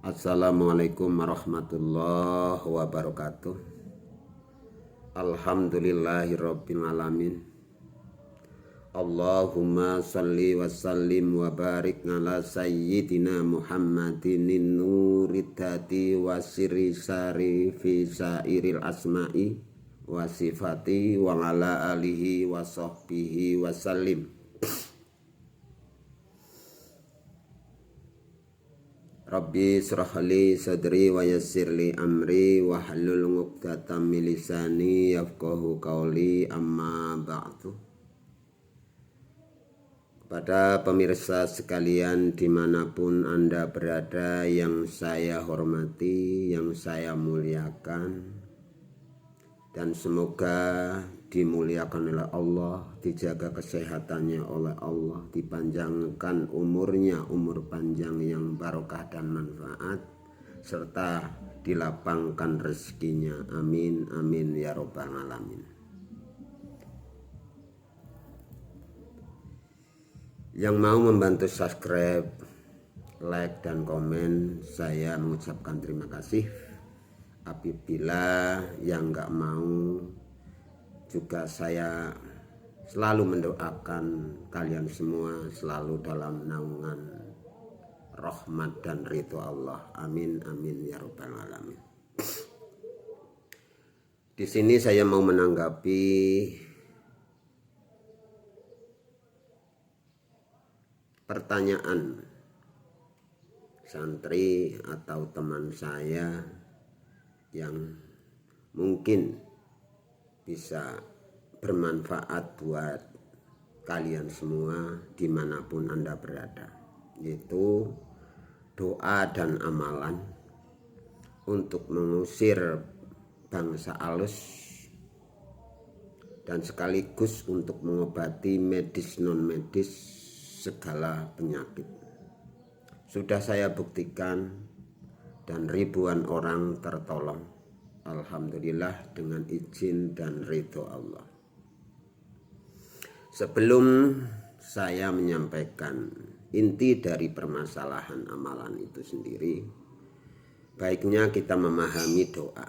Assalamualaikum warahmatullahi wabarakatuh. Alhamdulillahirabbil alamin. Allahumma salli wa sallim wa barik ala sayyidina Muhammadin nurid hati wa sirri sari fi sairil asma'i wa sifati wa ala alihi wa sahbihi wa sallim. Rabbi syrahli sadri wa yassirli amri wa halul 'uqdatam min lisani yafqahu qawli, amma ba'du. Kepada pemirsa sekalian dimanapun Anda berada, yang saya hormati, yang saya muliakan, dan semoga dimuliakan oleh Allah, dijaga kesehatannya oleh Allah, dipanjangkan umurnya, umur panjang yang barokah dan manfaat, serta dilapangkan rezekinya. Amin, amin ya robbal alamin. Yang mau membantu subscribe, like, dan komen, saya mengucapkan terima kasih. Apabila yang nggak mau, juga saya selalu mendoakan kalian semua selalu dalam naungan rahmat dan ridho Allah. Amin, amin ya robbal alamin. Di sini saya mau menanggapi pertanyaan santri atau teman saya yang mungkin bisa bermanfaat buat kalian semua dimanapun Anda berada, yaitu doa dan amalan untuk mengusir bangsa alus dan sekaligus untuk mengobati medis non medis segala penyakit. Sudah saya buktikan dan ribuan orang tertolong, alhamdulillah, dengan izin dan ridho Allah. Sebelum saya menyampaikan inti dari permasalahan amalan itu sendiri, baiknya kita memahami doa.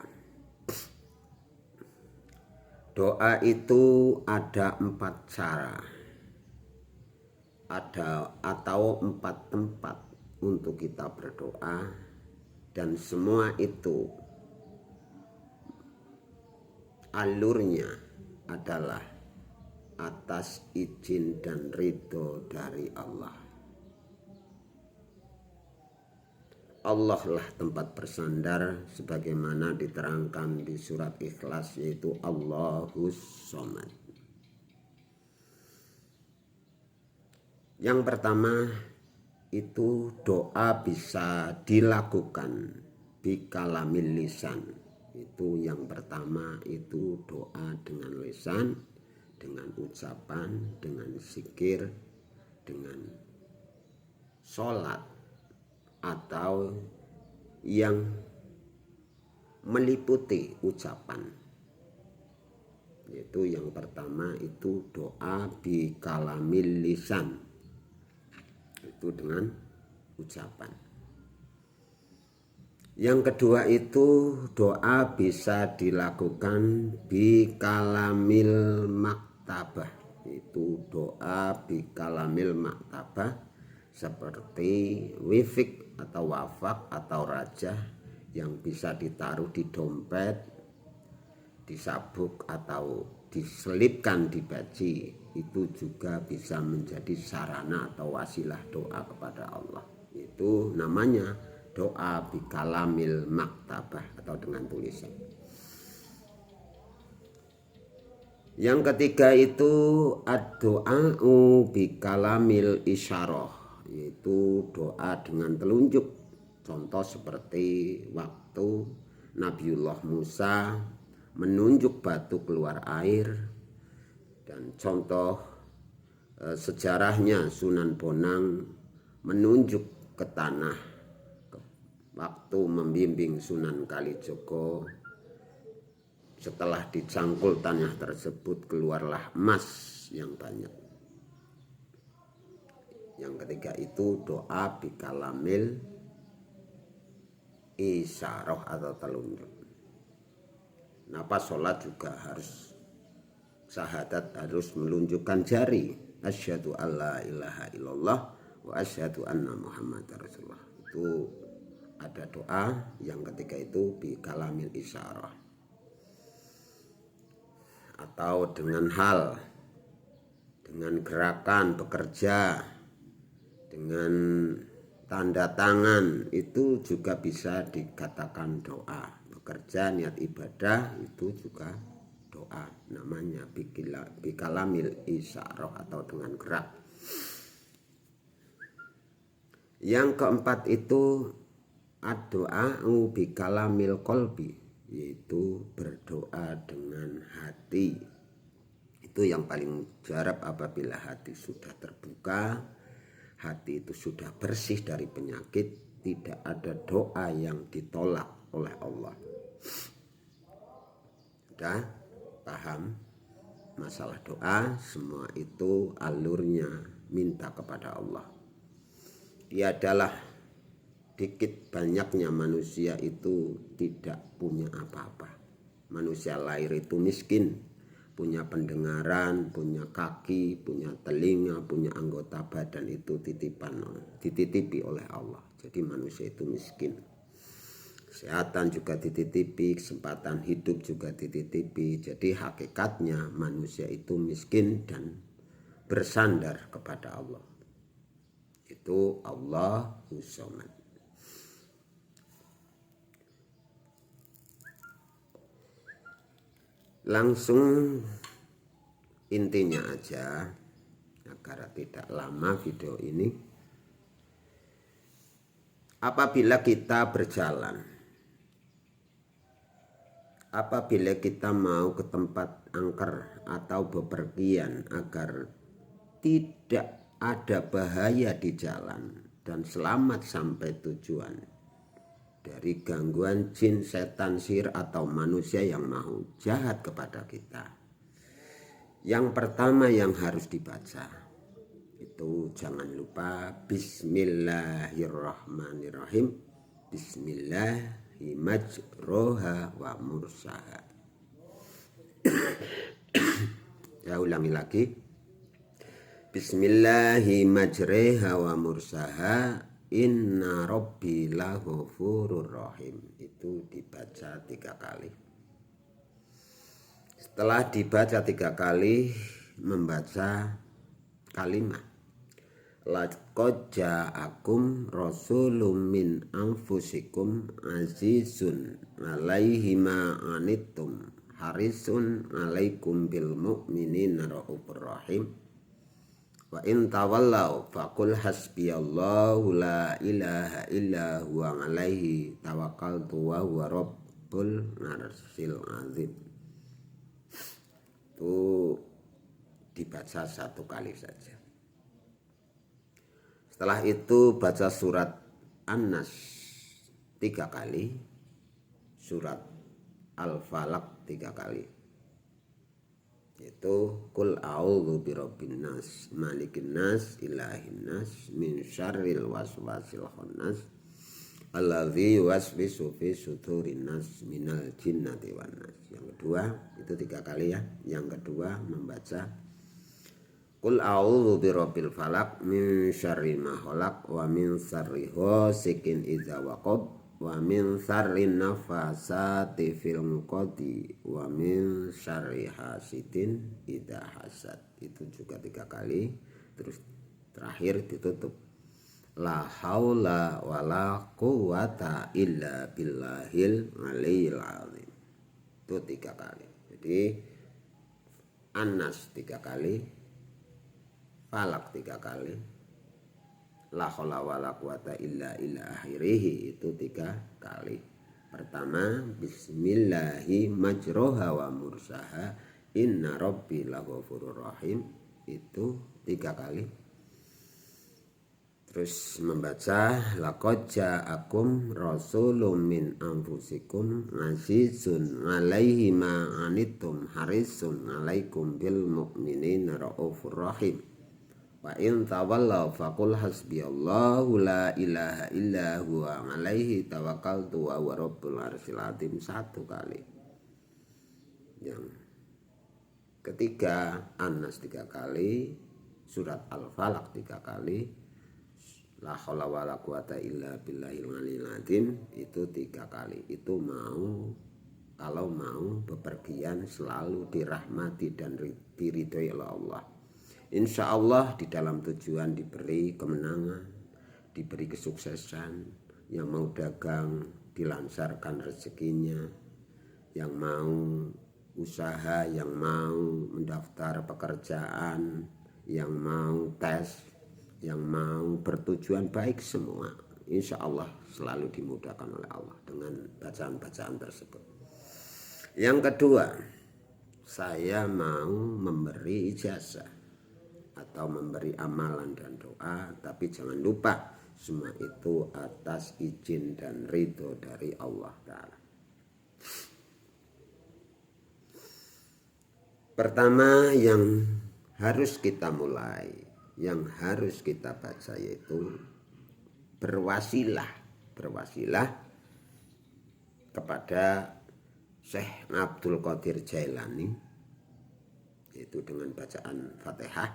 Doa itu ada 4 cara, atau 4 tempat untuk kita berdoa, dan semua itu alurnya adalah atas izin dan ridho dari Allah. Allah lah tempat bersandar sebagaimana diterangkan di surat Ikhlas, yaitu Allahus Somad. Yang pertama itu doa bisa dilakukan bikalamil lisan. Itu yang pertama, itu doa dengan lisan, dengan ucapan, dengan zikir, dengan sholat, atau yang meliputi ucapan. Yaitu yang pertama itu doa bikalamil lisan, itu dengan ucapan. Yang kedua itu doa bisa dilakukan bikalamil maktabah, itu doa bikalamil maktabah seperti wifik atau wafak atau rajah yang bisa ditaruh di dompet, di sabuk, atau diselipkan di peci. Itu juga bisa menjadi sarana atau wasilah doa kepada Allah. Itu namanya doa bikalamil maktabah atau dengan tulisan. Yang ketiga itu ad-doa'u bikalamil isyarah, yaitu doa dengan telunjuk. Contoh seperti waktu Nabiullah Musa menunjuk batu keluar air, dan contoh sejarahnya Sunan Bonang menunjuk ke tanah waktu membimbing Sunan Kalijogo. Setelah dicangkul tanah tersebut, keluarlah emas yang banyak. Yang ketiga itu doa bikalamil isyarah atau telunjuk. Kenapa sholat juga harus syahadat, harus menunjukkan jari. Asyhadu alla ilaha illallah wa asyhadu anna muhammadar rasulullah. Itu ada doa yang ketika itu bi kalamil isyarah. Atau dengan hal, dengan gerakan bekerja, dengan tanda tangan, itu juga bisa dikatakan doa. Bekerja niat ibadah itu juga doa, namanya bikalamil isyarah atau dengan gerak. Yang keempat itu ad-doa bikalamil qalbi, yaitu berdoa dengan hati. Itu yang paling mujarab apabila hati sudah terbuka, hati itu sudah bersih dari penyakit, tidak ada doa yang ditolak oleh Allah. Sudah paham masalah doa? Semua itu alurnya minta kepada Allah. Dia adalah dikit banyaknya manusia itu tidak punya apa-apa. Manusia lahir itu miskin, punya pendengaran, punya kaki, punya telinga, punya anggota badan itu dititipi oleh Allah. Jadi manusia itu miskin. Kesehatan juga dititipi, kesempatan hidup juga dititipi. Jadi hakikatnya manusia itu miskin dan bersandar kepada Allah. Itu Allahu Somad. Langsung intinya aja agar tidak lama video ini. Apabila kita berjalan, apabila kita mau ke tempat angker atau bepergian agar tidak ada bahaya di jalan dan selamat sampai tujuan dari gangguan jin, setan, sihir atau manusia yang mau jahat kepada kita. Yang pertama yang harus dibaca itu jangan lupa Bismillahirrahmanirrahim. Bismillahi majroha wa mursaha. Ya, ulangi lagi. Bismillahi majreha wa mursaha inna rabbi laghafurur rahim. Itu dibaca 3 kali. Setelah dibaca 3 kali, membaca kalimat laqad ja'akum rasulun min anfusikum azizun 'alaihi ma anittum harisun 'alaikum bil mu'minina raufur rahim. Wa in tawallaw faqul hasbiyallahu la ilaha illa huwa alaihi tawakkaltu wa huwa rabbul arsyil azim. Itu dibaca 1 kali saja. Setelah itu baca surat An-Nas 3 kali, surat Al-Falaq 3 kali. Itu kul a'udzu birabbin nas malikin nas ilahin nas min syarril waswasil khannas allazi yuwaswisu fi sudurin nas minal jinnati wan nas. Yang kedua itu 3 kali ya. Yang kedua membaca kul a'udzu birabbil falaq min syarri ma khalaq wa min syarri ghasikin idza waqab wa min syarrin nafasati fil 'uqadi wa min syarri hasidin idza hasad. Itu juga 3 kali. Terus terakhir ditutup la haula wala quwata illa billahil aliyil azim. Itu 3 kali. Jadi An-Nas 3 kali, Falaq 3 kali, la haula wala quwata illa akhirih itu 3 kali. Pertama bismillahi majroha wa mursaha inna rabbi laghafurur rahim, itu 3 kali. Terus membaca laqad ja'akum rasulun min anfusikum azizun 'alaihi ma anittum harisun 'alaikum bil mu'minina raufur rahim. Wa in tawallaw faqul hasbiyallahu la ilaha illa huwa alaihi tawakkaltu wa huwa rabbul arsyil azim 1 kali. Yang ketiga An-Nas 3 kali, surat Al-Falaq 3 kali, la haula wala quwata illa billahil aliyil azim itu 3 kali. Itu kalau mau bepergian selalu dirahmati dan diridhoi oleh Allah. Insya Allah di dalam tujuan diberi kemenangan, diberi kesuksesan. Yang mau dagang dilancarkan rezekinya, yang mau usaha, yang mau mendaftar pekerjaan, yang mau tes, yang mau bertujuan baik, semua insya Allah selalu dimudahkan oleh Allah dengan bacaan-bacaan tersebut. Yang kedua, saya mau memberi ijazah atau memberi amalan dan doa, tapi jangan lupa semua itu atas izin dan ridho dari Allah Ta'ala. Pertama yang harus kita mulai, yang harus kita baca yaitu berwasilah kepada Syekh Abdul Qadir Jailani, yaitu dengan bacaan Fatihah.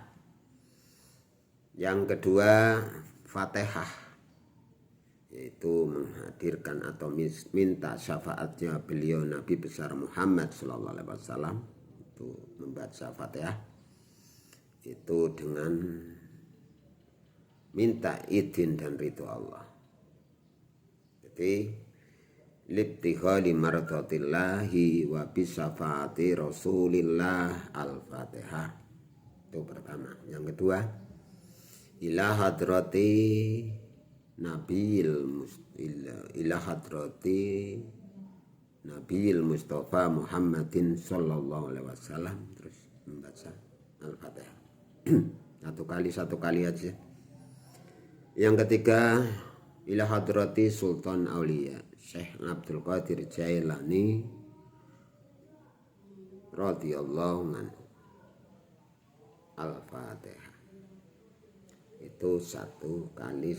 Yang kedua Fatihah, yaitu menghadirkan atau minta syafaatnya beliau Nabi besar Muhammad sallallahu alaihi wasallam, itu membaca Fatihah itu dengan minta izin dan ridho Allah. Jadi libtighali mardatillahi wa bisafaati Rasulillah Al-Fatihah. Itu pertama. Yang kedua, ila hadrati Nabiil Mustafa Muhammadin sallallahu alaihi wasallam, terus membaca Al-Fatihah. satu kali aja. Yang ketiga, ila hadrati Sultan Aulia Syekh Abdul Qadir Jailani radhiyallahu anhu. Al-Fatihah. Itu 1 kali.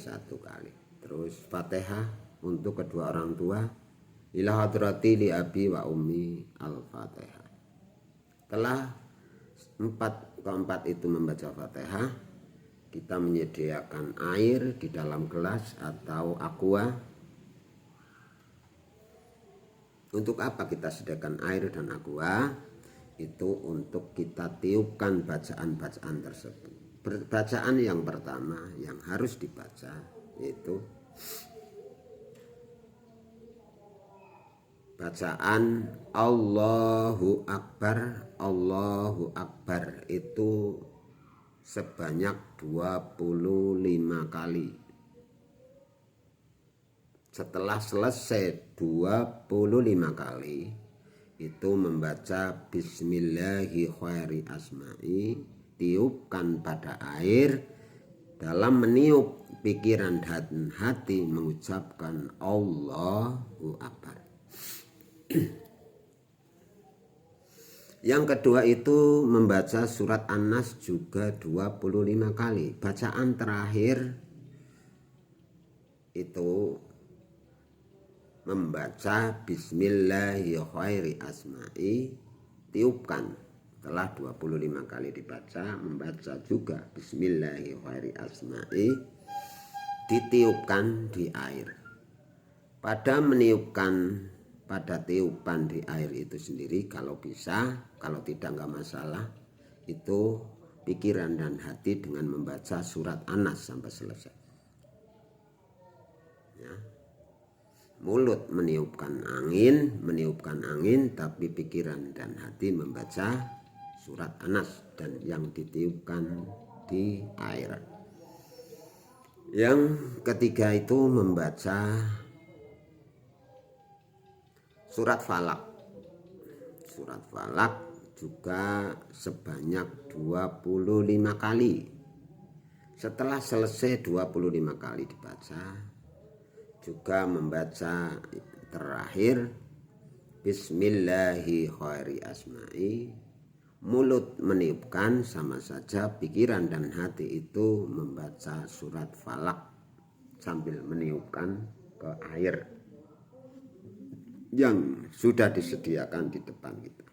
Terus Fatihah untuk kedua orang tua, ila hadrati li abi wa ummi Al-Fatihah. Setelah keempat itu membaca Fatihah, kita menyediakan air di dalam gelas atau aqua. Untuk apa kita sediakan air dan aqua? Itu untuk kita tiupkan bacaan-bacaan tersebut. Bacaan yang pertama yang harus dibaca yaitu bacaan Allahu Akbar. Allahu Akbar itu sebanyak 25 kali. Setelah selesai 25 kali itu membaca Bismillahi khairi asma'i, tiupkan pada air. Dalam meniup pikiran dan hati mengucapkan Allahu Akbar. Yang kedua itu membaca surat An-Nas juga 25 kali. Bacaan terakhir itu membaca Bismillahi khairi asma'i, tiupkan. Setelah 25 kali dibaca, membaca juga Bismillahi khairi asma'i, ditiupkan di air. Pada tiupan di air itu sendiri, kalau bisa, kalau tidak enggak masalah, itu pikiran dan hati dengan membaca surat An-Nas sampai selesai. Ya. Mulut meniupkan angin, tapi pikiran dan hati membaca surat An-Nas dan yang ditiupkan di air. Yang ketiga itu membaca surat Falaq. Surat Falaq juga sebanyak 25 kali. Setelah selesai 25 kali dibaca, juga membaca terakhir Bismillahi khairi asma'i mulut meniupkan sama saja pikiran dan hati itu membaca surat Falak sambil meniupkan ke air yang sudah disediakan di depan kita.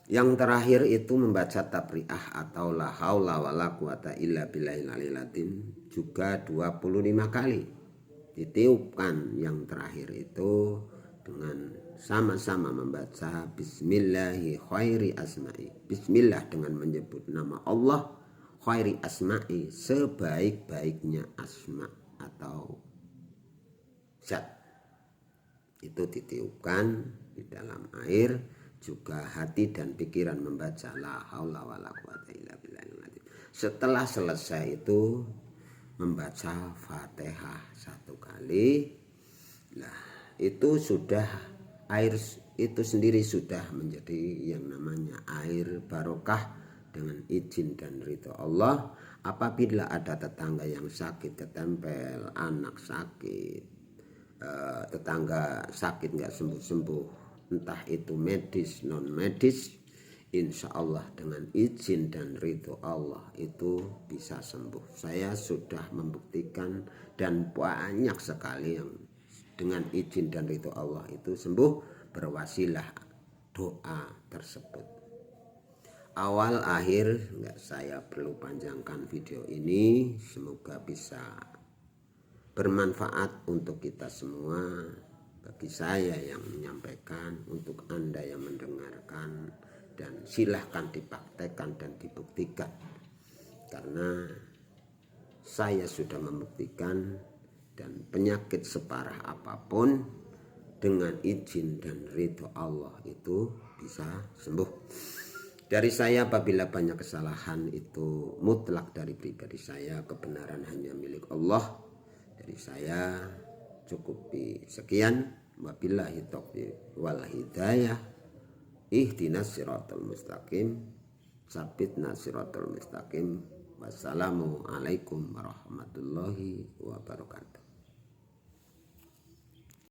Yang terakhir itu membaca tabri'ah atau la haula wala quwata illa billahil aliyil azim juga 25 kali. Ditiupkan yang terakhir itu dengan sama-sama membaca bismillahi khairi asma'i. Bismillah dengan menyebut nama Allah, khairi asma'i sebaik-baiknya asma atau zat. Itu ditiupkan di dalam air. Juga hati dan pikiran membaca la haula wala quwata illa billahil azim. Setelah selesai itu membaca Fatihah 1 kali. Nah, itu sudah air itu sendiri sudah menjadi yang namanya air barokah dengan izin dan ridho Allah. Apabila ada tetangga yang sakit ketempel, anak sakit, tetangga sakit nggak sembuh-sembuh, entah itu medis non medis, insya Allah dengan izin dan ridho Allah itu bisa sembuh. Saya sudah membuktikan dan banyak sekali yang dengan izin dan ridho Allah itu sembuh berwasilah doa tersebut. Awal akhir nggak saya perlu panjangkan video ini, semoga bisa bermanfaat untuk kita semua. Bagi saya yang menyampaikan, untuk Anda yang mendengarkan, dan silahkan dipraktekkan dan dibuktikan, karena saya sudah membuktikan. Dan penyakit separah apapun dengan izin dan ridho Allah itu bisa sembuh. Dari saya apabila banyak kesalahan itu mutlak dari pribadi saya, kebenaran hanya milik Allah. Dari saya cukupi sekian. Wabillahi taufiq wal hidayah. Ihdinas siratal mustaqim. Sabitna siratal mustaqim. Wassalamualaikum warahmatullahi wabarakatuh.